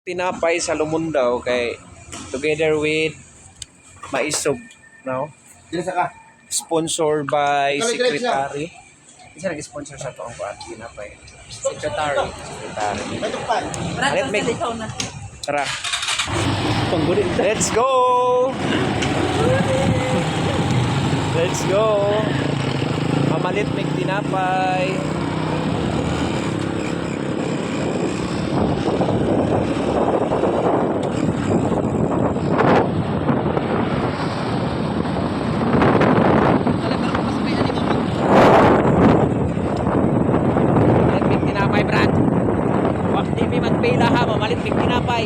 tinapay sa Lumundaw kay together with Maisog, no? Dili sa ka. Sponsored by Kali-kali Secretary. Isa nag-sponsor sa toong kuan tinapay. Secretary. May tukpan. Alit may tara. Let's go. Let's go. Mamalit may tinapay. Mamalit may tinapay, Brad. Wag di mi magpila ha, mamalit may tinapay.